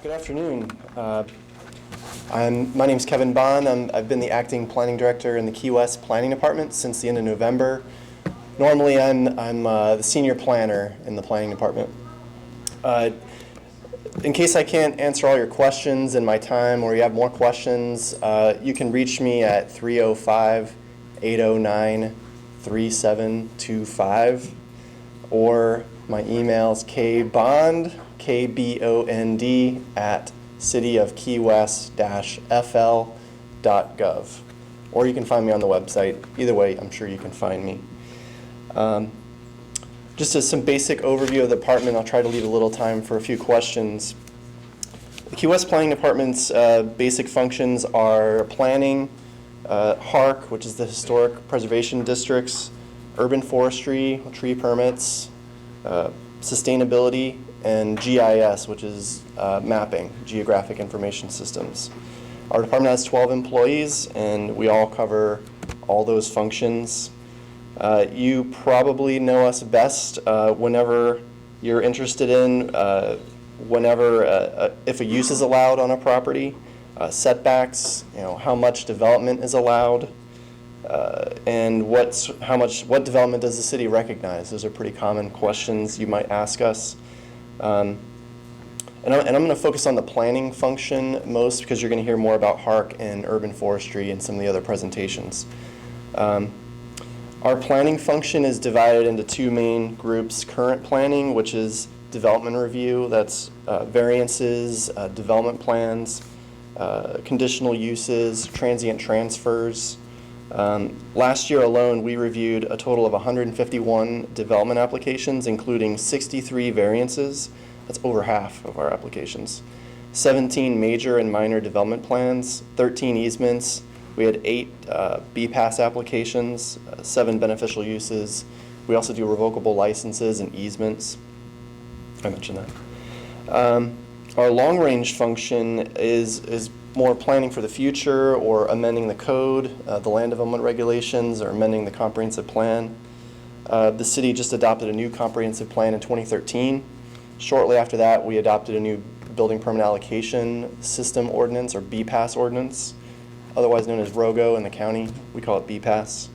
Good afternoon. My name's Kevin Bond. I've been the acting planning director in the Key West Planning Department since the end of November. Normally, I'm the senior planner in the planning department. In case I can't answer all your questions in my time, or you have more questions, you can reach me at 305-809-3725, or my email is kbond, KBOND, at cityofkeywest-fl.gov. Or you can find me on the website. Either way, I'm sure you can find me. Just as some basic overview of the department, I'll try to leave a little time for a few questions. The Key West Planning Department's basic functions are planning, HARC, which is the Historic Preservation Districts, urban forestry, tree permits, sustainability, and GIS, which is mapping, geographic information systems. Our department has 12 employees, and we all cover all those functions. You probably know us best whenever you're interested in if a use is allowed on a property, setbacks, how much development is allowed, and what development does the city recognize? Those are pretty common questions you might ask us. And I'm going to focus on the planning function most, because you're going to hear more about HARC and urban forestry and some of the other presentations. Our planning function is divided into two main groups: current planning, which is development review, that's variances, development plans, conditional uses, transient transfers. Last year alone, we reviewed a total of 151 development applications, including 63 variances. That's over half of our applications. 17 major and minor development plans, 13 easements. We had 8 BPAS applications, 7 beneficial uses. We also do revocable licenses and easements. I mentioned that. Our long-range function is more planning for the future, or amending the code, the land development regulations, or amending the comprehensive plan. The city just adopted a new comprehensive plan in 2013. Shortly after that, we adopted a new building permit allocation system ordinance, or BPAS ordinance, otherwise known as ROGO in the county. We call it BPAS.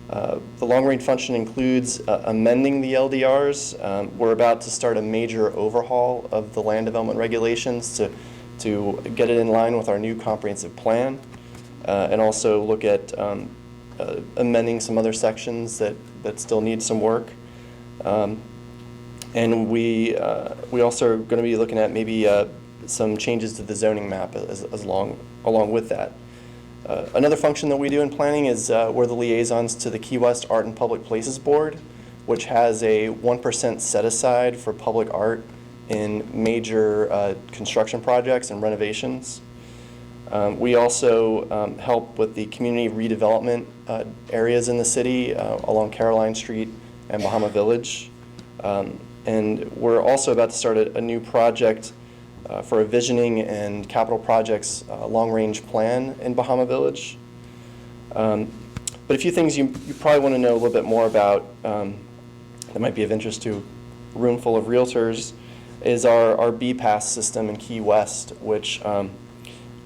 The long-range function includes amending the LDRs. We're about to start a major overhaul of the land development regulations to get it in line with our new comprehensive plan, and also look at amending some other sections that still need some work. And we also are going to be looking at maybe some changes to the zoning map along with that. Another function that we do in planning is we're the liaisons to the Key West Art and Public Places Board, which has a 1% set aside for public art in major construction projects and renovations. We also help with the community redevelopment areas in the city along Caroline Street and Bahama Village. And we're also about to start a new project for a visioning and capital projects long-range plan in Bahama Village. But a few things you probably want to know a little bit more about that might be of interest to a room full of realtors is our BPAS system in Key West, which starting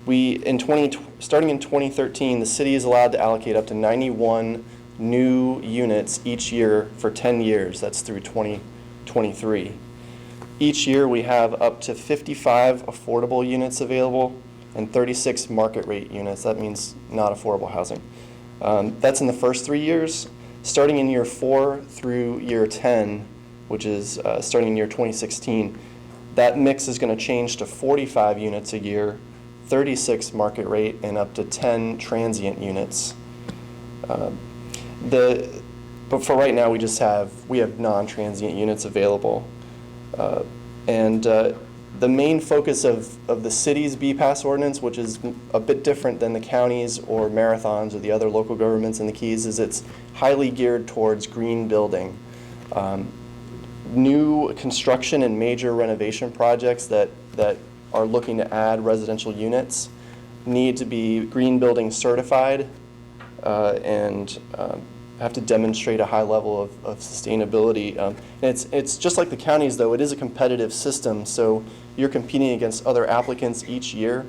in 2013, the city is allowed to allocate up to 91 new units each year for 10 years. That's through 2023. Each year we have up to 55 affordable units available and 36 market rate units. That means not affordable housing. That's in the first 3 years. Starting in year 4 through year 10, which is starting in year 2016, that mix is going to change to 45 units a year, 36 market rate, and up to 10 transient units. But for right now, we have non-transient units available. And the main focus of the city's BPAS ordinance, which is a bit different than the counties or Marathons or the other local governments in the Keys, is it's highly geared towards green building. New construction and major renovation projects that are looking to add residential units need to be green building certified and have to demonstrate a high level of sustainability. And it's just like the counties, though. It is a competitive system, so you're competing against other applicants each year.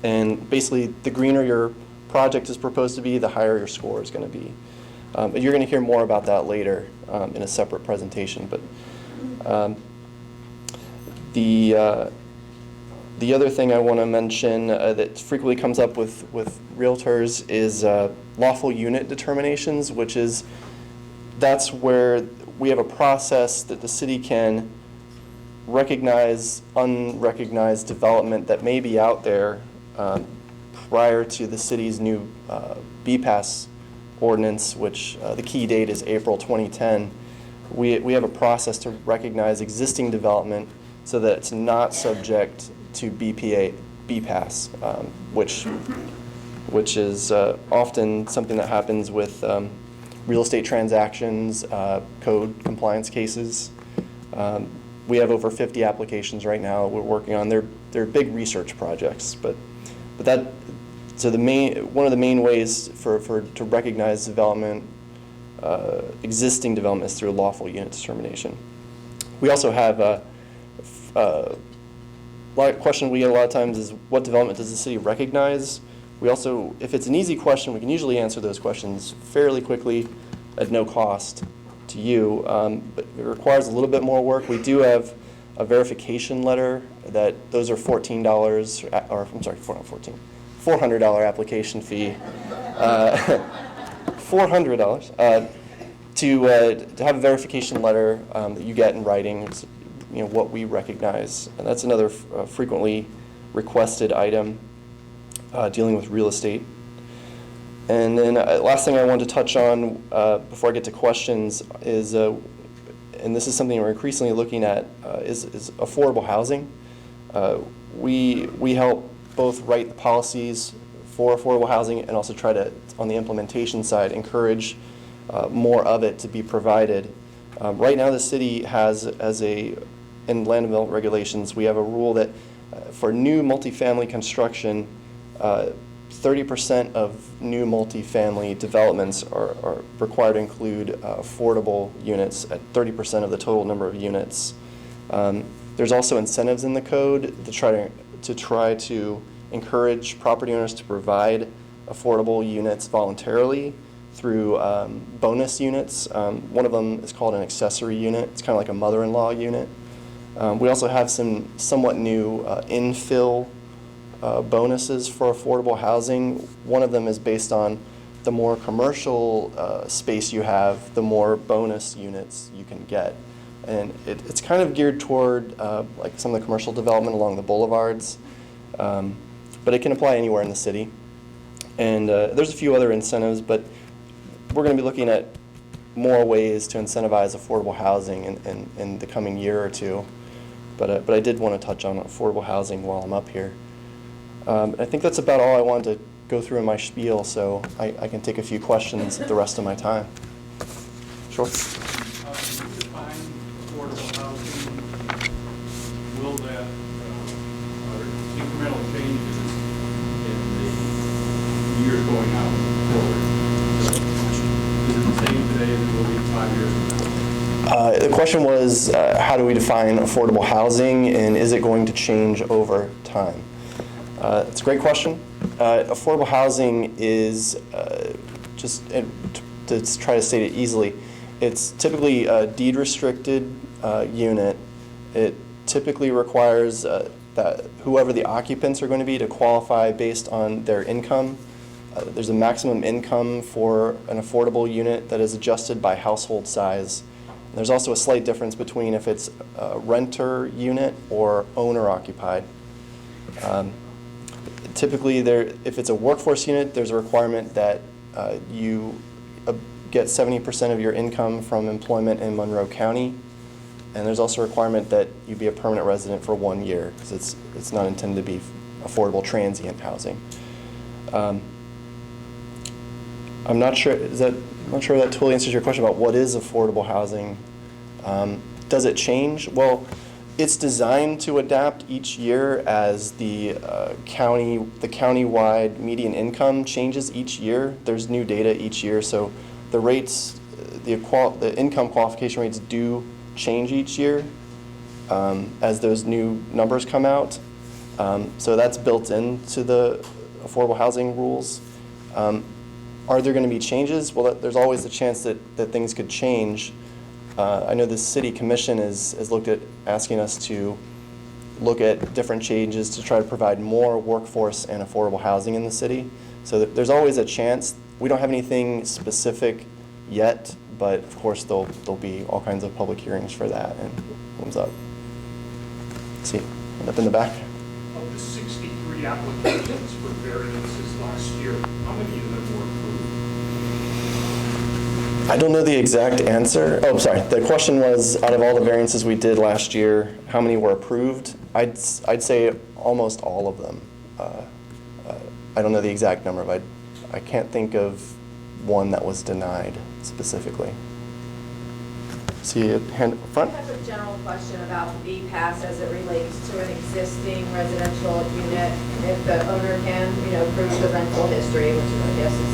And basically, the greener your project is proposed to be, the higher your score is going to be. You're going to hear more about that later in a separate presentation. But the other thing I want to mention that frequently comes up with realtors is lawful unit determinations, that's where we have a process that the city can recognize unrecognized development that may be out there prior to the city's new BPAS ordinance, which the key date is April 2010. We have a process to recognize existing development so that it's not subject to BPAS, which is often something that happens with real estate transactions, code compliance cases. We have over 50 applications right now we're working on. They're big research projects, but so one of the main ways to recognize development, existing development, is through a lawful unit determination. We also have a question we get a lot of times is, what development does the city recognize? We also, if it's an easy question, we can usually answer those questions fairly quickly at no cost to you, but it requires a little bit more work. We do have a verification letter those are $400 application fee, $400 to have a verification letter that you get in writing. It's, what we recognize, and that's another frequently requested item dealing with real estate. And then last thing I want to touch on before I get to questions is, and this is something we're increasingly looking at, is affordable housing. We help both write the policies for affordable housing and also try to, on the implementation side, encourage more of it to be provided. Right now the city has, in land development regulations, we have a rule that for new multifamily construction, 30% of new multifamily developments are required to include affordable units at 30% of the total number of units. There's also incentives in the code to try to encourage property owners to provide affordable units voluntarily through bonus units. One of them is called an accessory unit. It's kind of like a mother-in-law unit. We also have some somewhat new infill bonuses for affordable housing. One of them is based on the more commercial space you have, the more bonus units you can get. And it's kind of geared toward like some of the commercial development along the boulevards, but it can apply anywhere in the city. And there's a few other incentives, but we're going to be looking at more ways to incentivize affordable housing in the coming year or two. But I did want to touch on affordable housing while I'm up here. I think that's about all I wanted to go through in my spiel, so I can take a few questions the rest of my time. Sure. When you define affordable housing, will that, are incremental changes in the years going out forward? Is it the same today as it will be 5 years from now? The question was, how do we define affordable housing, and is it going to change over time? It's a great question. Affordable housing is, to try to state it easily, it's typically a deed-restricted unit. It typically requires that whoever the occupants are going to be to qualify based on their income. There's a maximum income for an affordable unit that is adjusted by household size. There's also a slight difference between if it's a renter unit or owner-occupied. Typically, if it's a workforce unit, there's a requirement that you get 70% of your income from employment in Monroe County, and there's also a requirement that you be a permanent resident for 1 year, because it's not intended to be affordable transient housing. I'm not sure that totally answers your question about what is affordable housing. Does it change? Well, it's designed to adapt each year as the countywide median income changes each year. There's new data each year, so the rates, the income qualification rates do change each year as those new numbers come out. So that's built into the affordable housing rules. Are there going to be changes? Well, there's always a chance that things could change. I know the city commission has looked at asking us to look at different changes to try to provide more workforce and affordable housing in the city. So there's always a chance. We don't have anything specific yet, but of course there'll be all kinds of public hearings for that and comes up. Let's see, and up in the back. Of the 63 applications for variances last year, how many of them were approved? I don't know the exact answer. Oh, sorry. The question was, out of all the variances we did last year, how many were approved? I'd say almost all of them. I don't know the exact number, but I can't think of one that was denied specifically. See a hand up front? I have a general question about the B-Pass as it relates to an existing residential unit. If the owner can, prove the rental history, which I guess is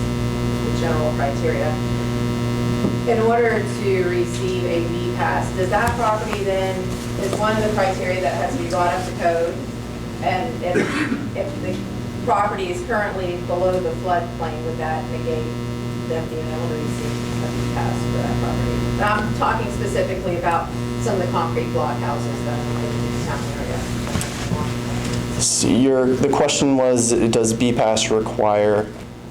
the general criteria. In order to receive a B-Pass, does that property then, is one of the criteria that has to be brought up to code? And if the property is currently below the floodplain, would that negate them being able to receive a B-Pass for that property? And I'm talking specifically about some of the concrete block houses that are in the town area. So the question was, does B-Pass require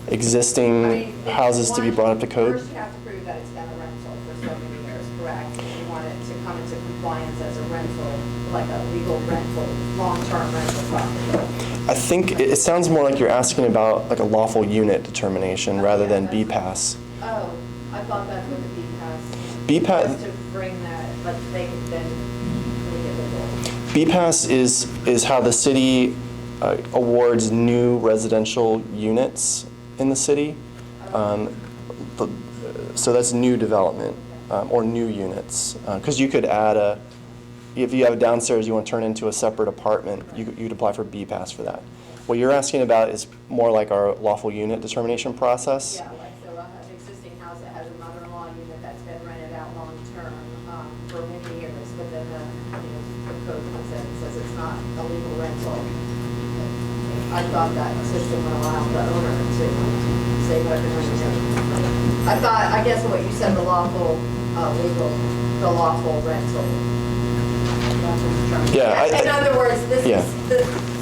existing houses to be brought up to code? First, you have to prove that it's been a rental for so many years, correct? And you want it to come into compliance as a rental, like a legal rental, long-term rental property. I think it sounds more like you're asking about like a lawful unit determination rather than B-Pass. Oh, I thought that's what the B-Pass. B-Pass. Was to bring that, but they could then make it legal. B-Pass is how the city awards new residential units in the city. So that's new development or new units. Because you could add if you have a downstairs you want to turn into a separate apartment, you'd apply for B-Pass for that. What you're asking about is more like our lawful unit determination process. Yeah, like so an existing house that has a mother-in-law unit that's been rented out long-term for many years, but then the code comes in and says it's not a legal rental. I thought that system would allow the owner to say whatever they want. I guess what you said, the lawful rental. Yeah. In other words, this yeah. is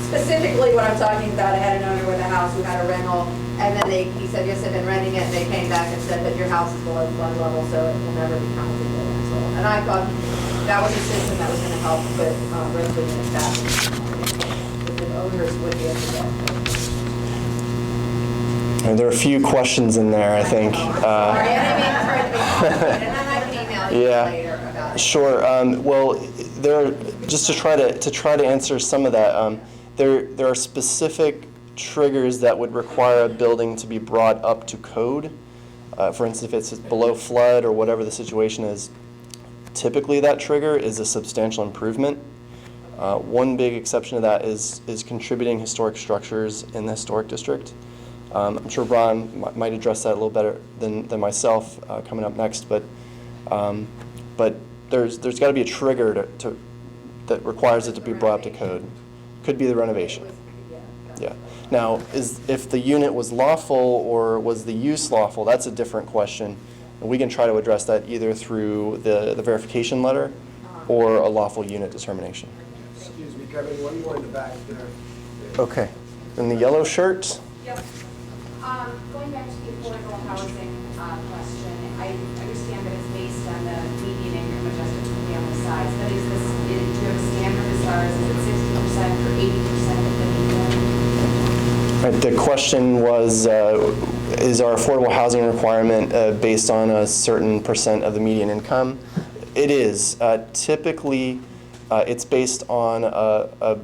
specifically what I'm talking about. I had an owner with a house who had a rental, and then he said, yes, I've been renting it, and they came back and said that your house is below flood level, so it will never become a legal rental. And I thought that was a system that was going to help put rental units back. The owners would be able to get. And there are a few questions in there, I think. Sorry, I didn't mean to turn it and then I can email you later about it. Sure. Well, just to try to answer some of that, there are specific triggers that would require a building to be brought up to code. For instance, if it's below flood or whatever the situation is, typically that trigger is a substantial improvement. One big exception to that is contributing historic structures in the historic district. I'm sure Ron might address that a little better than myself coming up next, but there's got to be a trigger that requires it to be brought up to code. Could be the renovation. Yeah. Now, if the unit was lawful or was the use lawful, that's a different question. And we can try to address that either through the verification letter or a lawful unit determination. Excuse me, Kevin, one more in the back there. Okay. In the yellow shirt? Yep. Going back to the affordable housing question, I understand that it's based on the median income adjusted for family size, but do you have a standard as far as is it 60% or 80% of the median? Right, the question was, is our affordable housing requirement based on a certain percent of the median income? It is. Typically, it's based on, I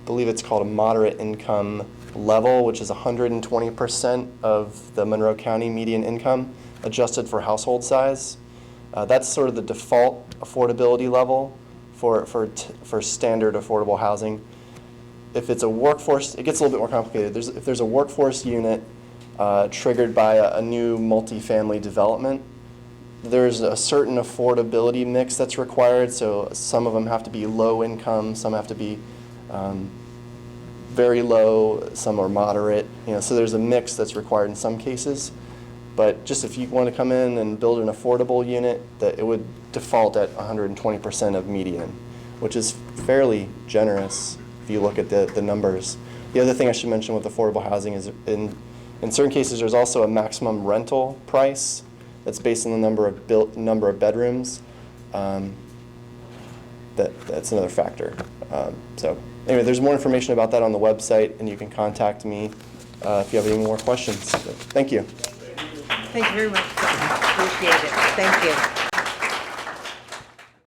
believe it's called a moderate income level, which is 120% of the Monroe County median income, adjusted for household size. That's sort of the default affordability level for standard affordable housing. If it's a workforce, it gets a little bit more complicated. If there's a workforce unit, triggered by a new multifamily development. There's a certain affordability mix that's required, so some of them have to be low income, some have to be very low, some are moderate. So there's a mix that's required in some cases. But just if you want to come in and build an affordable unit, that it would default at 120% of median, which is fairly generous if you look at the numbers. The other thing I should mention with affordable housing is in certain cases there's also a maximum rental price that's based on the number of bedrooms. That's another factor. So anyway, there's more information about that on the website, and you can contact me if you have any more questions. Thank you. Thank you very much. Appreciate it. Thank you.